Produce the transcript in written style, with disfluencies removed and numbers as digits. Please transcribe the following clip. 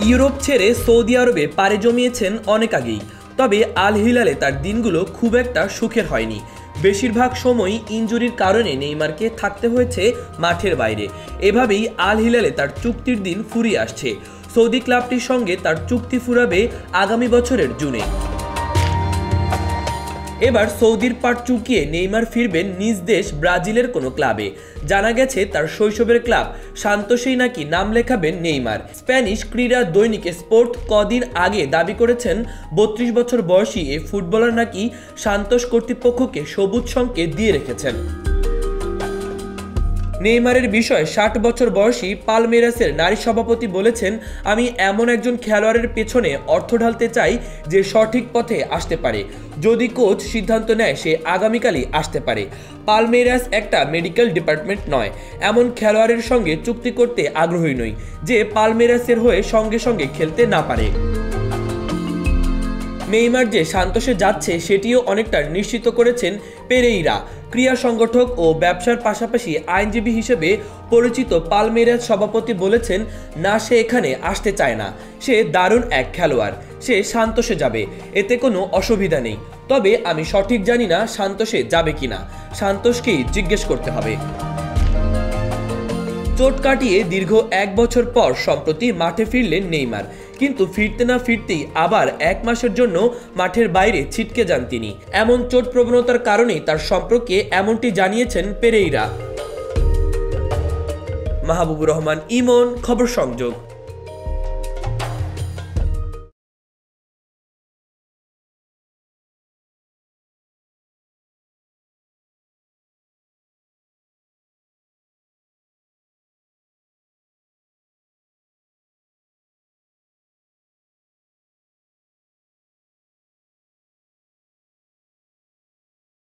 Europe ছেড়ে Saudi আরবে পাড়ি জমিয়েছেন অনেক আগেই, তবে আল হিলালে তার দিনগুলো খুব একটা সুখের হয়নি। বেশিরভাগ সময়ই ইনজুরির কারণে নেইমারকে থাকতে হয়েছে মাঠের বাইরে। এভাবেই আল হিলালে তার চুক্তির দিন ফুরিয়ে আসছে। সৌদি ক্লাবটির সঙ্গে তার চুক্তি ফুরাবে আগামী বছরের জুনে। এবার সৌদির পাট চুকিয়ে নেইমার ফিরবেন নিজ দেশ ব্রাজিলের কোনো ক্লাবে। জানা গেছে তার শৈশবের ক্লাব সান্তোসেই নাকি নাম লেখাবেন নেইমার। স্প্যানিশ ক্রীড়া দৈনিক স্পোর্ট কদিন আগে দাবি করেছেন 32 বছর বয়সী এই ফুটবলার নাকি সান্তোস কর্তৃপক্ষকে সবুজ সংকেত দিয়ে রেখেছেন। নেইমারের বিষয়ে 60 বছর বয়সী পালমেইরাসের নারী সভাপতি বলেছেন, আমি এমন একজন খেলোয়াড়ের পেছনে অর্থ ঢালতে চাই যে সঠিক পথে আসতে পারে। যদি কোচ সিদ্ধান্ত নেয় সে আগামীকালই আসতে পারে। পালমেইরাস একটা মেডিকেল ডিপার্টমেন্ট নয়, এমন খেলোয়াড়ের সঙ্গে চুক্তি করতে আগ্রহী নই যে পালমেইরাসের হয়ে সঙ্গে সঙ্গে খেলতে না পারে। নেইমার যে সান্তোসে যাচ্ছে সেটিও অনেকটা নিশ্চিত করেছেন পেরেইরা। ক্রীড়া সংগঠক ও ব্যবসার পাশাপাশি আইনজীবী হিসেবে পরিচিত পালমেইরাস সভাপতি বলেছেন, না সে এখানে আসতে চায় না, সে দারুণ এক খেলোয়াড়, সে সান্তোসে যাবে, এতে কোনো অসুবিধা নেই। তবে আমি সঠিক জানি না সান্তোসে যাবে কিনা, সান্তোসকেই জিজ্ঞেস করতে হবে। চোট কাটিয়ে দীর্ঘ 1 বছর পর সম্প্রতি মাঠে ফিরলেন নেইমার, কিন্তু ফিরতে না ফিরতেই আবার 1 মাসের জন্য মাঠের বাইরে ছিটকে যান তিনি। এমন চোট প্রবণতার কারণেই তার সম্পর্কে এমনটি জানিয়েছেন পেরেইরা। মাহবুবুর রহমান ইমন, খবর সংযোগ।